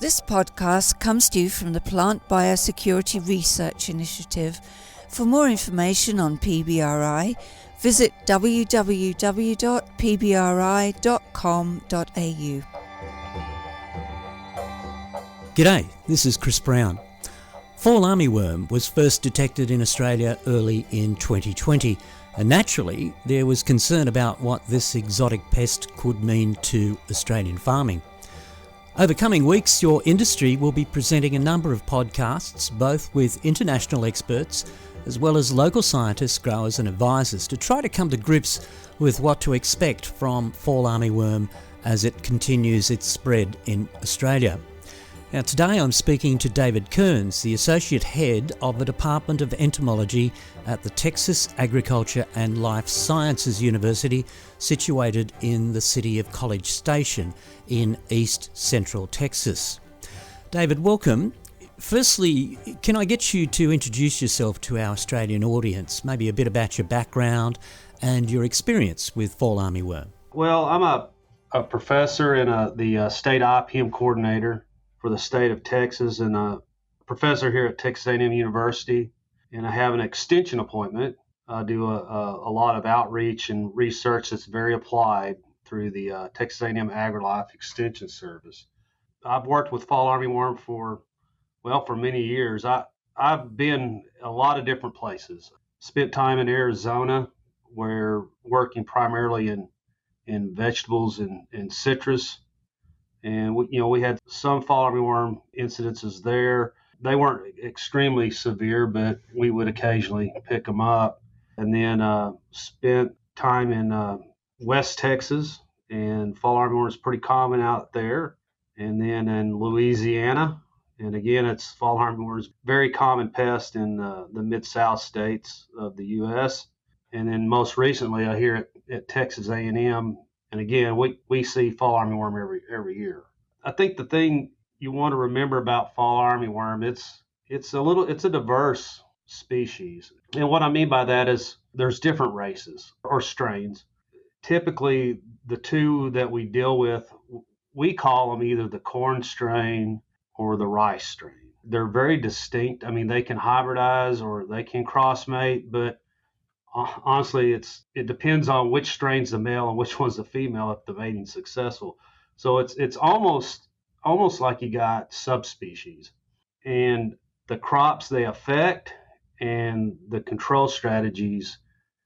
This podcast comes to you from the Plant Biosecurity Research Initiative. For more information on PBRI, visit www.pbri.com.au. G'day, this is Chris Brown. Fall armyworm was first detected in Australia early in 2020, and naturally there was concern about what this exotic pest could mean to Australian farming. Over coming weeks, your industry will be presenting a number of podcasts, both with international experts as well as local scientists, growers and advisors, to try to come to grips with what to expect from fall armyworm as it continues its spread in Australia. Now, today I'm speaking to David Kerns, the Associate Head of the Department of Entomology at the Texas Agriculture and Life Sciences University, situated in the city of College Station in East Central Texas. David, welcome. Firstly, can I get you to introduce yourself to our Australian audience, maybe a bit about your background and your experience with fall armyworm? Well, I'm a professor and the state IPM coordinator for the state of Texas, and a professor here at Texas A&M University, and I have an extension appointment. I do a lot of outreach and research that's very applied through the Texas A&M AgriLife Extension Service. I've worked with fall armyworm for many years. I've been a lot of different places. Spent time in Arizona, where working primarily in vegetables and citrus. And we had some fall armyworm incidences there. They weren't extremely severe, but we would occasionally pick them up. And then spent time in West Texas, and fall armyworm is pretty common out there. And then in Louisiana, and again, it's fall armyworm is very common pest in the Mid-South states of the U.S. And then most recently, here at Texas A&M. And again, we see fall armyworm every year. I think the thing you want to remember about fall armyworm, it's a diverse species. And what I mean by that is there's different races or strains. Typically, the two that we deal with, we call them either the corn strain or the rice strain. They're very distinct. I mean, they can hybridize or they can crossmate, but honestly, it depends on which strain's the male and which one's the female if the mating's successful. So it's almost like you got subspecies, and the crops they affect and the control strategies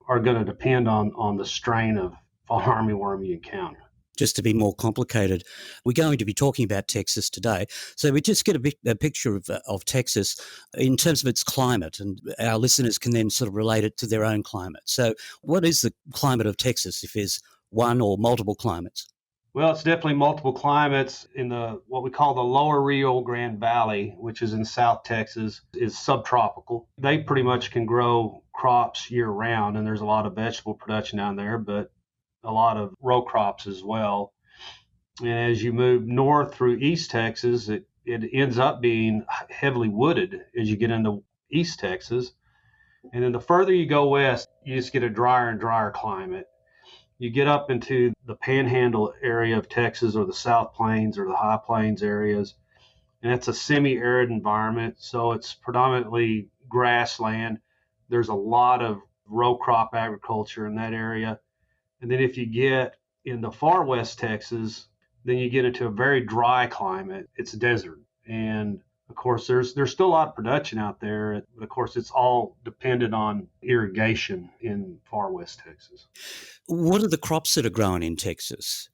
are going to depend on the strain of fall armyworm you encounter. Just to be more complicated, we're going to be talking about Texas today. So we just get a picture of Texas in terms of its climate, and our listeners can then sort of relate it to their own climate. So what is the climate of Texas, if there's one or multiple climates? Well, it's definitely multiple climates. In what we call the lower Rio Grande Valley, which is in South Texas, is subtropical. They pretty much can grow crops year round, and there's a lot of vegetable production down there, but a lot of row crops as well. And as you move north through East Texas, it ends up being heavily wooded as you get into East Texas. And then the further you go west, you just get a drier and drier climate. You get up into the panhandle area of Texas, or the South Plains or the High Plains areas, and it's a semi-arid environment, so it's predominantly grassland. There's a lot of row crop agriculture in that area. And then if you get in the far west Texas, then you get into a very dry climate. It's a desert. And of course, there's still a lot of production out there. But of course, it's all dependent on irrigation in far west Texas. What are the crops that are grown in Texas?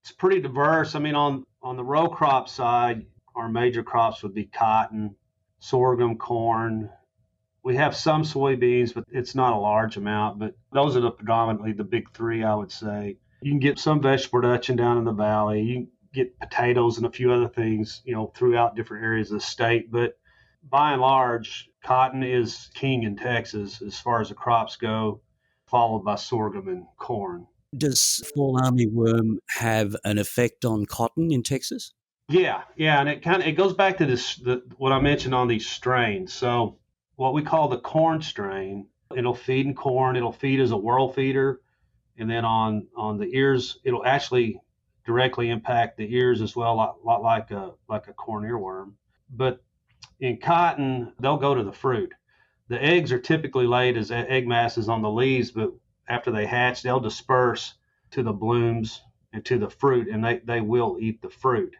It's pretty diverse. I mean, on the row crop side, our major crops would be cotton, sorghum, corn. We have some soybeans, but it's not a large amount. But those are predominantly the big three, I would say. You can get some vegetable production down in the valley. You can get potatoes and a few other things, throughout different areas of the state. But by and large, cotton is king in Texas as far as the crops go, followed by sorghum and corn. Does fall armyworm have an effect on cotton in Texas? Yeah, and it goes back to what I mentioned on these strains. So what we call the corn strain, it'll feed in corn. It'll feed as a whirl feeder, and then on the ears, it'll actually directly impact the ears as well, a lot like a corn earworm. But in cotton, they'll go to the fruit. The eggs are typically laid as egg masses on the leaves, but after they hatch, they'll disperse to the blooms and to the fruit, and they will eat the fruit.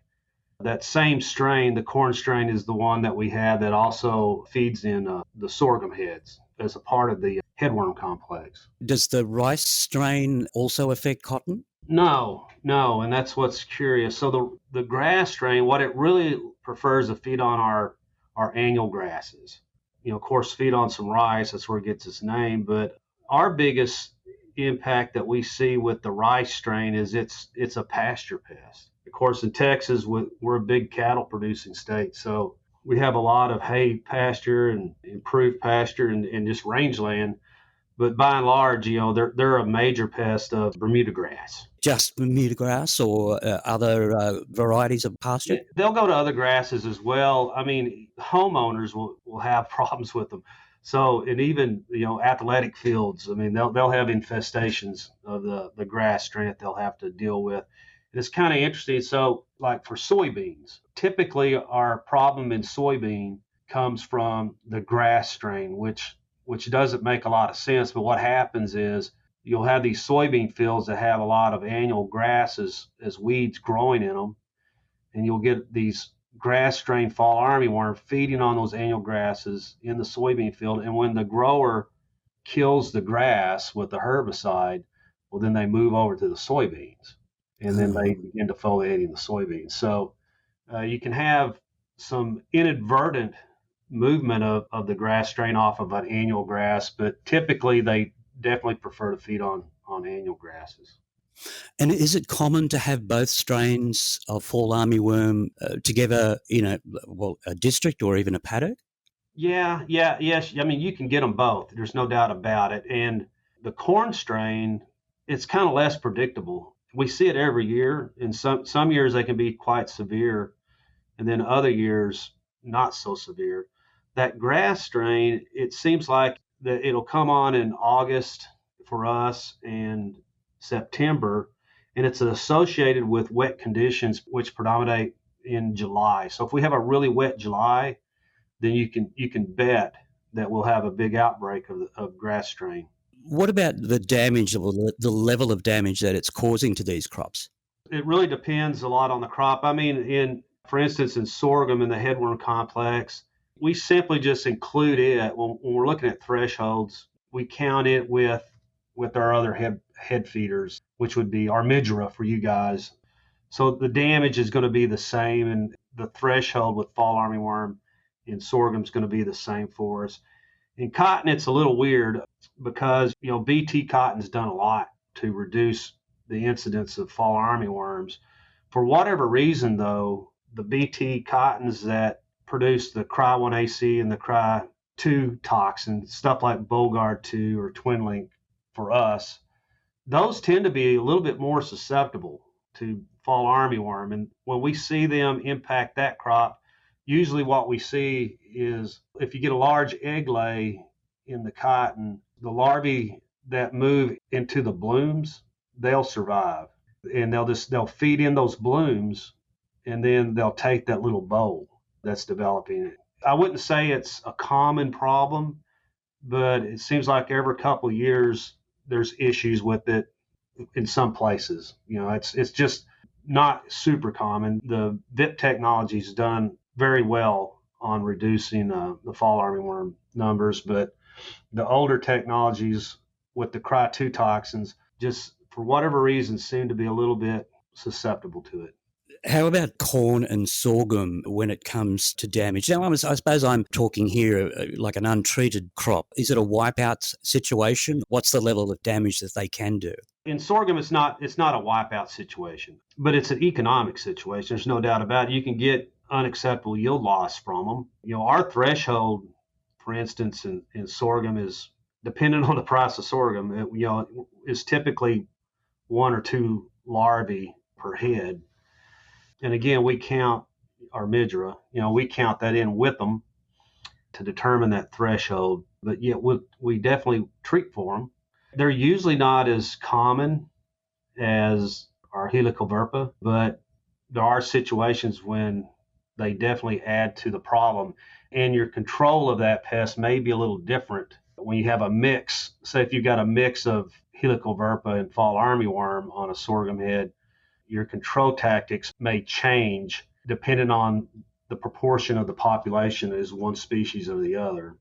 That same strain, the corn strain, is the one that we have that also feeds in the sorghum heads as a part of the headworm complex. Does the rice strain also affect cotton? No, and that's what's curious. So the grass strain, what it really prefers to feed on our annual grasses. Of course, feed on some rice, that's where it gets its name. But our biggest impact that we see with the rice strain is it's a pasture pest. Of course, in Texas, we're a big cattle producing state, so we have a lot of hay pasture and improved pasture and just rangeland. But by and large, they're a major pest of Bermuda grass. Just Bermuda grass or other varieties of pasture? They'll go to other grasses as well. I mean, homeowners will have problems with them. So, and even, athletic fields, I mean, they'll have infestations of the grass strain that they'll have to deal with. And it's kind of interesting. So, like for soybeans, typically our problem in soybean comes from the grass strain, which doesn't make a lot of sense. But what happens is you'll have these soybean fields that have a lot of annual grasses as weeds growing in them, and you'll get these grass strain fall armyworm feeding on those annual grasses in the soybean field. And when the grower kills the grass with the herbicide, well, then they move over to the soybeans, and then they begin defoliating the soybeans. So you can have some inadvertent movement of the grass strain off of an annual grass, but typically they definitely prefer to feed on annual grasses. And is it common to have both strains of fall armyworm together in a district or even a paddock? Yes. I mean, you can get them both. There's no doubt about it. And the corn strain, it's kind of less predictable. We see it every year. In some years they can be quite severe, and then other years not so severe. That grass strain, it seems like that it'll come on in August for us and September, and it's associated with wet conditions which predominate in July. So if we have a really wet July, then you can bet that we'll have a big outbreak of grass strain. What about the damage or the level of damage that it's causing to these crops? It really depends a lot on the crop. I mean, for instance, in sorghum in the headworm complex, we simply just include it when we're looking at thresholds. We count it with our other head feeders, which would be armigera for you guys. So the damage is going to be the same, and the threshold with fall armyworm in sorghum is going to be the same for us. In cotton, it's a little weird because BT cotton's done a lot to reduce the incidence of fall armyworms. For whatever reason, though, the BT cottons that produce the Cry1AC and the Cry2 toxin, stuff like Bogard 2 or Twin Link for us, those tend to be a little bit more susceptible to fall armyworm. And when we see them impact that crop, usually what we see is if you get a large egg lay in the cotton, the larvae that move into the blooms, they'll survive. And they'll feed in those blooms, and then they'll take that little bowl that's developing. I wouldn't say it's a common problem, but it seems like every couple of years there's issues with it in some places. It's just not super common. The VIP technology's done very well on reducing the fall armyworm numbers, but the older technologies with the Cry2 toxins just for whatever reason seem to be a little bit susceptible to it. How about corn and sorghum when it comes to damage? Now, I suppose I'm talking here like an untreated crop. Is it a wipeout situation? What's the level of damage that they can do? In sorghum, it's not a wipeout situation, but it's an economic situation. There's no doubt about it. You can get unacceptable yield loss from them. Our threshold, for instance, in sorghum is dependent on the price of sorghum. Is typically 1 or 2 larvae per head. And again, we count armigera. We count that in with them to determine that threshold. But yet we definitely treat for them. They're usually not as common as are Helicoverpa, but there are situations when they definitely add to the problem. And your control of that pest may be a little different when you have a mix. Say if you've got a mix of Helicoverpa and fall armyworm on a sorghum head, your control tactics may change depending on the proportion of the population is one species or the other.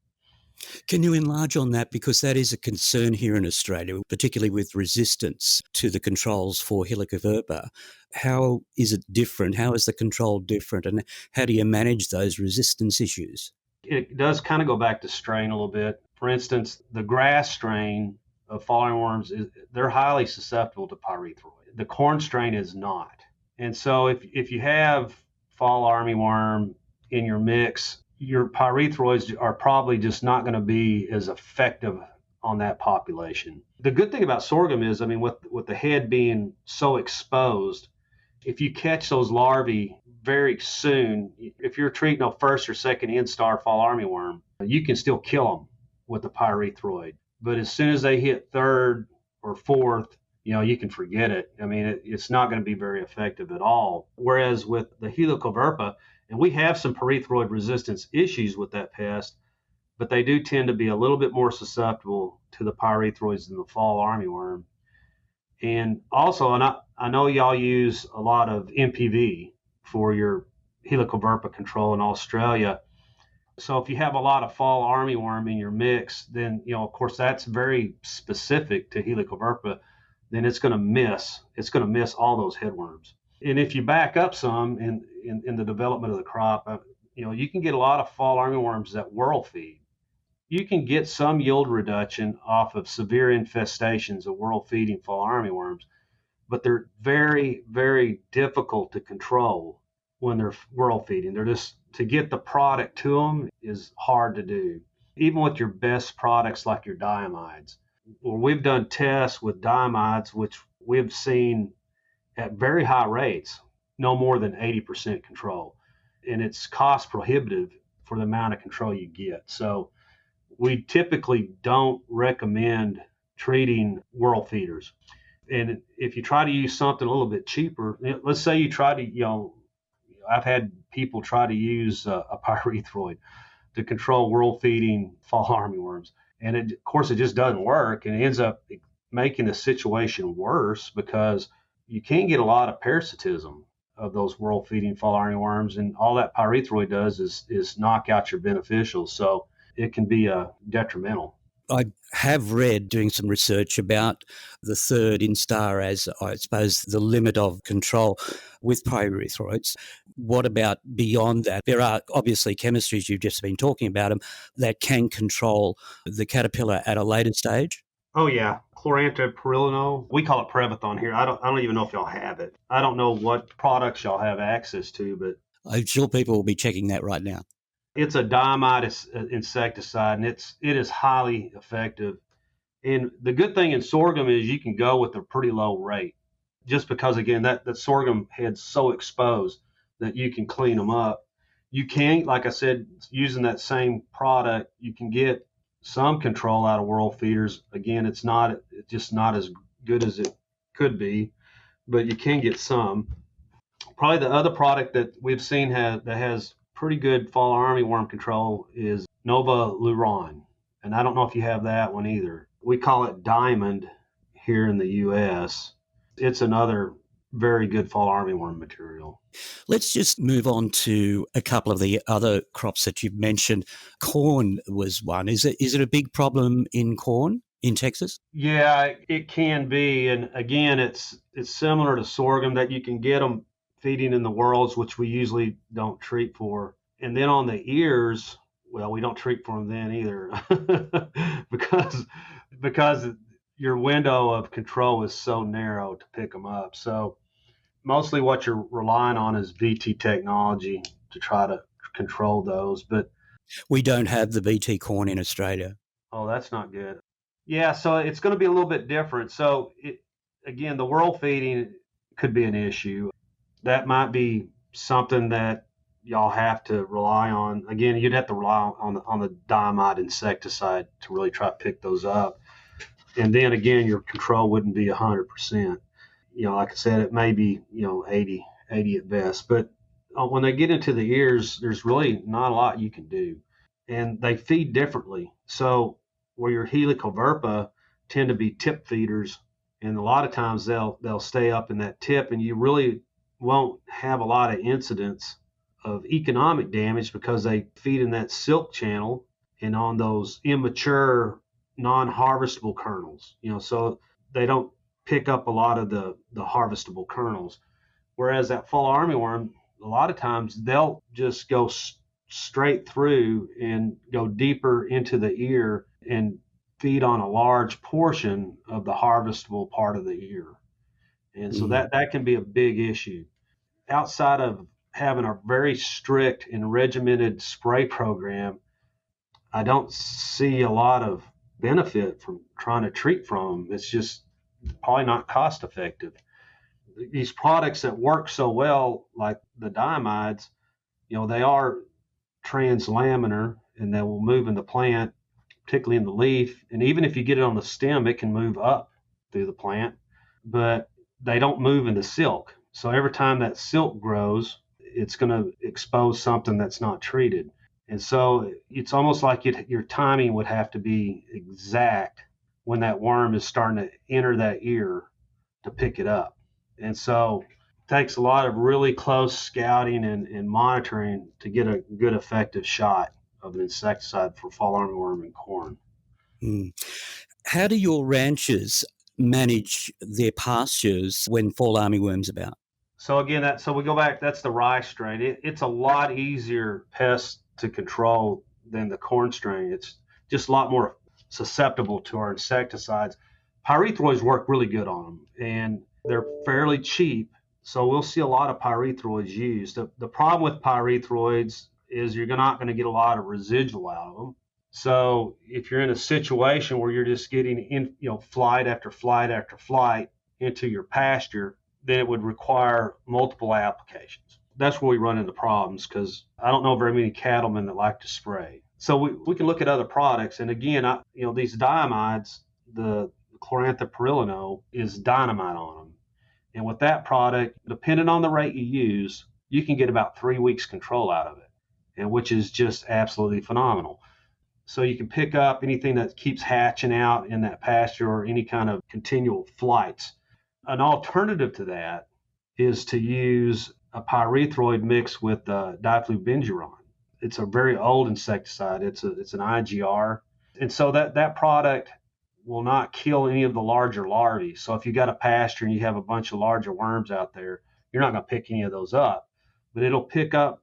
Can you enlarge on that? Because that is a concern here in Australia, particularly with resistance to the controls for Helicoverpa. How is it different? How is the control different? And how do you manage those resistance issues? It does kind of go back to strain a little bit. For instance, the grass strain of fall armyworms, they're highly susceptible to pyrethroid. The corn strain is not. And so if you have fall armyworm in your mix, your pyrethroids are probably just not going to be as effective on that population. The good thing about sorghum is, I mean, with the head being so exposed, if you catch those larvae very soon, if you're treating a first or second instar fall armyworm, you can still kill them with the pyrethroid. But as soon as they hit third or fourth, you can forget it. I mean, it's not going to be very effective at all. Whereas with the Helicoverpa, and we have some pyrethroid resistance issues with that pest, but they do tend to be a little bit more susceptible to the pyrethroids than the fall armyworm. And also, I know y'all use a lot of MPV for your Helicoverpa control in Australia. So if you have a lot of fall armyworm in your mix, then, of course, that's very specific to Helicoverpa. Then it's going to miss all those headworms. And if you back up some in the development of the crop, you can get a lot of fall armyworms that whirl feed. You can get some yield reduction off of severe infestations of whirl feeding fall armyworms, but they're very, very difficult to control when they're whirl feeding. They're just, to get the product to them is hard to do, even with your best products like your diamides. Well, we've done tests with diamides, which we've seen at very high rates, no more than 80% control. And it's cost prohibitive for the amount of control you get. So we typically don't recommend treating whirl feeders. And if you try to use something a little bit cheaper, let's say you try to, I've had people try to use a pyrethroid to control whirl feeding fall armyworms. And of course, it just doesn't work. And it ends up making the situation worse because you can get a lot of parasitism of those whirl feeding fall armyworms. And all that pyrethroid does is knock out your beneficials. So it can be detrimental. I have read, doing some research, about the third instar as, I suppose, the limit of control with pyrethroids. What about beyond that? There are obviously chemistries, you've just been talking about them, that can control the caterpillar at a later stage. Oh yeah, chlorantraniliprole. We call it Previthon here. I don't even know if y'all have it. I don't know what products y'all have access to, but I'm sure people will be checking that right now. It's a diamide insecticide, and it is highly effective. And the good thing in sorghum is you can go with a pretty low rate, just because, again, that sorghum head's so exposed that you can clean them up. You can, like I said, using that same product, you can get some control out of whirl feeders. Again, it's just not as good as it could be, but you can get some. Probably the other product that we've seen that has pretty good fall armyworm control is Nova Luron. And I don't know if you have that one either. We call it Diamond here in the U.S. It's another very good fall armyworm material. Let's just move on to a couple of the other crops that you've mentioned. Corn was one. Is it a big problem in corn in Texas? Yeah, it can be. And again, it's similar to sorghum, that you can get them feeding in the whorls, which we usually don't treat for. And then on the ears, well, we don't treat for them then either because your window of control is so narrow to pick them up. So mostly what you're relying on is VT technology to try to control those. But we don't have the VT corn in Australia. Oh, that's not good. Yeah, so it's going to be a little bit different. So again, the whirl feeding could be an issue. That might be something that y'all have to rely on. Again, you'd have to rely on the diamide insecticide to really try to pick those up. And then again, your control wouldn't be 100%. like I said, it may be, 80 at best. But when they get into the ears, there's really not a lot you can do. And they feed differently. So where your helicoverpa tend to be tip feeders, and a lot of times they'll stay up in that tip, and you really won't have a lot of incidents of economic damage because they feed in that silk channel and on those immature non-harvestable kernels, so they don't pick up a lot of the harvestable kernels. Whereas that fall armyworm, a lot of times they'll just go straight through and go deeper into the ear and feed on a large portion of the harvestable part of the ear. And so that can be a big issue. Outside of having a very strict and regimented spray program, I don't see a lot of benefit from trying to treat from them. It's just probably not cost effective. These products that work so well, like the diamides, they are translaminar and they will move in the plant, particularly in the leaf. And even if you get it on the stem, it can move up through the plant, but they don't move in the silk. So every time that silk grows, it's going to expose something that's not treated. And so it's almost like your timing would have to be exact when that worm is starting to enter that ear to pick it up. And so it takes a lot of really close scouting and monitoring to get a good effective shot of an insecticide for fall armyworm and corn. How do your ranchers manage their pastures when fall armyworm's about? So again, so we go back, that's the rye strain. It's a lot easier pest to control than the corn strain. It's just a lot more susceptible to our insecticides. Pyrethroids work really good on them, and they're fairly cheap. So we'll see a lot of pyrethroids used. The problem with pyrethroids is you're not going to get a lot of residual out of them. So if you're in a situation where you're just getting in, flight after flight after flight into your pasture, then it would require multiple applications. That's where we run into problems, because I don't know very many cattlemen that like to spray. So we can look at other products. And again, these diamides, the chloranthopirilino is dynamite on them. And with that product, depending on the rate you use, you can get about 3 weeks control out of it, and which is just absolutely phenomenal. So you can pick up anything that keeps hatching out in that pasture or any kind of continual flights. An alternative to that is to use a pyrethroid mixed with diflubenzuron. It's a very old insecticide. It's an IGR. And so that product will not kill any of the larger larvae. So if you got a pasture and you have a bunch of larger worms out there, you're not going to pick any of those up. But it'll pick up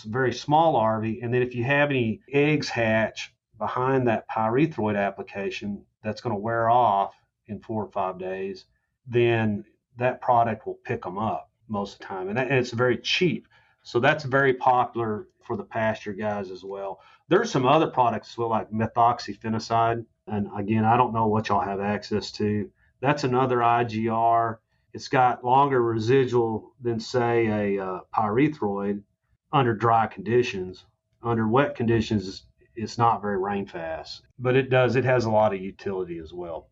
very small larvae. And then if you have any eggs hatch behind that pyrethroid application that's going to wear off in 4 or 5 days, then that product will pick them up most of the time. And it's very cheap. So that's very popular for the pasture guys as well. There's some other products as well, like methoxyphenicide. And again, I don't know what y'all have access to. That's another IGR. It's got longer residual than, say, a pyrethroid under dry conditions. Under wet conditions, it's not very rain fast, but it has a lot of utility as well.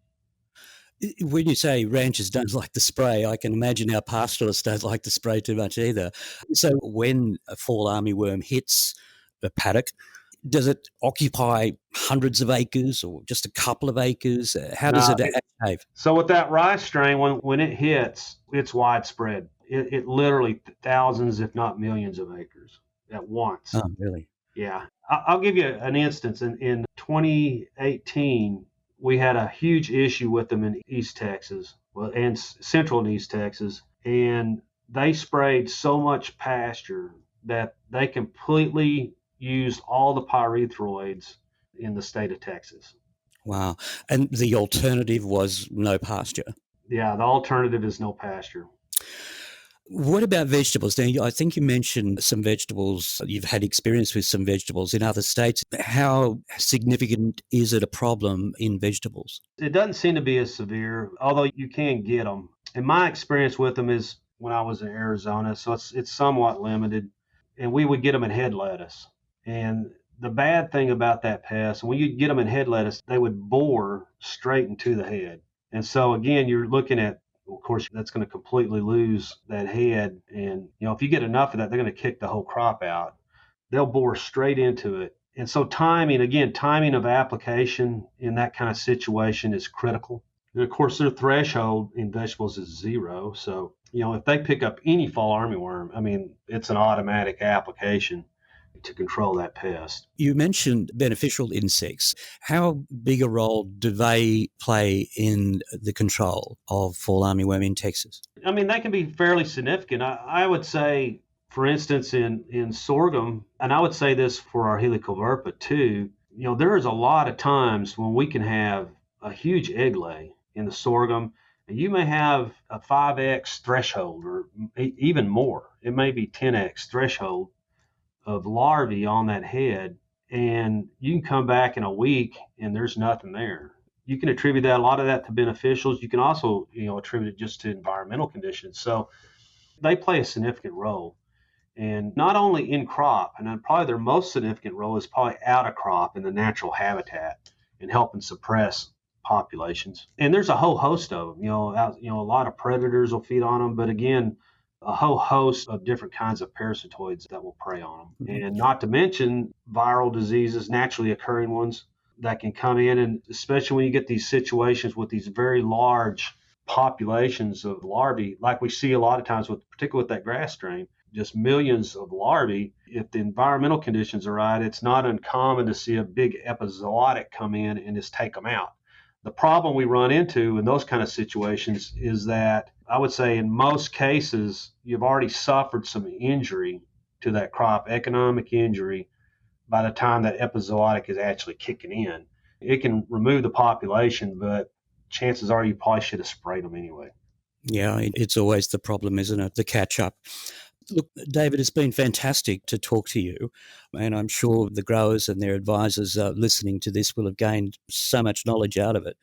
When you say ranchers don't like to spray, I can imagine our pastoralists don't like to spray too much either. So when a fall armyworm hits a paddock, does it occupy hundreds of acres or just a couple of acres? How does it behave? So with that rye strain, when it hits, it's widespread. It literally thousands, if not millions of acres at once. Oh, really? Yeah. I'll give you an instance. In 2018, we had a huge issue with them in East Texas, and Central and East Texas, and they sprayed so much pasture that they completely used all the pyrethroids in the state of Texas. Wow. And the alternative was no pasture? Yeah, the alternative is no pasture. What about vegetables? Now, I think you mentioned some vegetables. You've had experience with some vegetables in other states. How significant is it a problem in vegetables? It doesn't seem to be as severe, although you can get them. And my experience with them is when I was in Arizona, so it's somewhat limited. And we would get them in head lettuce. And the bad thing about that pest, when you get them in head lettuce, they would bore straight into the head. And so, again, you're looking at Of course, that's going to completely lose that head. And, if you get enough of that, they're going to kick the whole crop out. They'll bore straight into it. And so timing of application in that kind of situation is critical. And of course, their threshold in vegetables is 0. So, if they pick up any fall armyworm, it's an automatic application to control that pest. You mentioned beneficial insects. How big a role do they play in the control of fall armyworm in Texas? They can be fairly significant. I would say, for instance, in sorghum, and I would say this for our Helicoverpa too, there is a lot of times when we can have a huge egg lay in the sorghum, and you may have a 5x threshold or even more. It may be 10x threshold of larvae on that head, and you can come back in a week and there's nothing there. You can attribute a lot of that to beneficials. You can also, attribute it just to environmental conditions. So they play a significant role. And not only in crop, and then probably their most significant role is probably out of crop in the natural habitat and helping suppress populations. And there's a whole host of them. A lot of predators will feed on them, but again, a whole host of different kinds of parasitoids that will prey on them. And not to mention viral diseases, naturally occurring ones that can come in. And especially when you get these situations with these very large populations of larvae, like we see a lot of times, particularly with that grass strain, just millions of larvae. If the environmental conditions are right, it's not uncommon to see a big epizootic come in and just take them out. The problem we run into in those kind of situations is that I would say in most cases, you've already suffered some injury to that crop, economic injury, by the time that epizootic is actually kicking in. It can remove the population, but chances are you probably should have sprayed them anyway. Yeah, it's always the problem, isn't it? The catch up. Look, David, it's been fantastic to talk to you, and I'm sure the growers and their advisors listening to this will have gained so much knowledge out of it.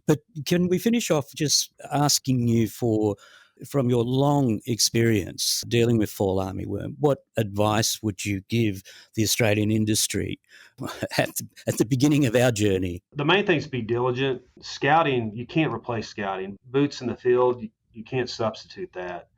But can we finish off just asking you from your long experience dealing with fall armyworm, what advice would you give the Australian industry at the beginning of our journey? The main thing is be diligent. Scouting, you can't replace scouting. Boots in the field, you can't substitute that.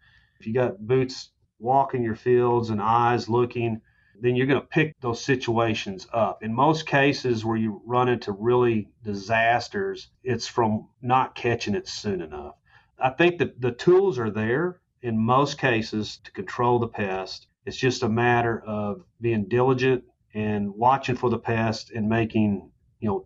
If you got boots walking your fields and eyes looking, then you're going to pick those situations up. In most cases where you run into really disasters, it's from not catching it soon enough. I think that the tools are there in most cases to control the pest. It's just a matter of being diligent and watching for the pest and making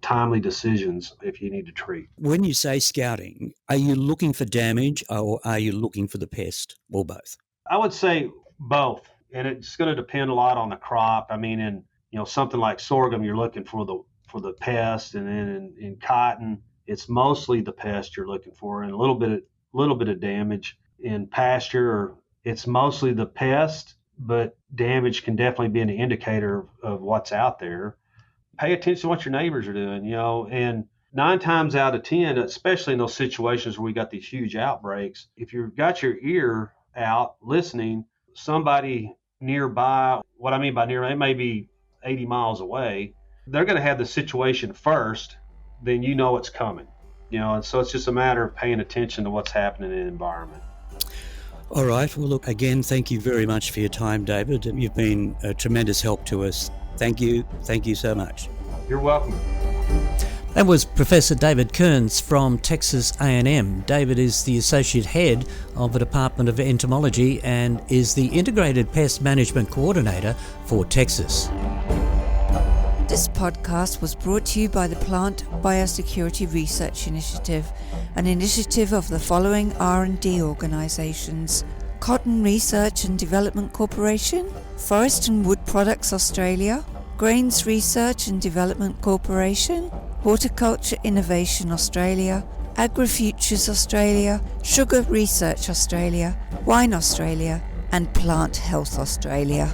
timely decisions if you need to treat. When you say scouting, are you looking for damage or are you looking for the pest, or both? I would say both, and it's going to depend a lot on the crop. In something like sorghum, you're looking for the pest, and then in cotton, it's mostly the pest you're looking for, and a little bit of damage. In pasture, it's mostly the pest, but damage can definitely be an indicator of what's out there. Pay attention to what your neighbors are doing, and 9 times out of 10, especially in those situations where we got these huge outbreaks, if you've got your ear out listening, somebody nearby, what I mean by nearby, it may be 80 miles away, they're going to have the situation first, then you know it's coming. And so it's just a matter of paying attention to what's happening in the environment. All right. Well, look, again, thank you very much for your time, David. You've been a tremendous help to us. Thank you. Thank you so much. You're welcome. That was Professor David Kerns from Texas A&M. David is the Associate Head of the Department of Entomology and is the Integrated Pest Management Coordinator for Texas. This podcast was brought to you by the Plant Biosecurity Research Initiative, an initiative of the following R&D organisations: Cotton Research and Development Corporation, Forest and Wood Products Australia, Grains Research and Development Corporation, Horticulture Innovation Australia, AgriFutures Australia, Sugar Research Australia, Wine Australia, and Plant Health Australia.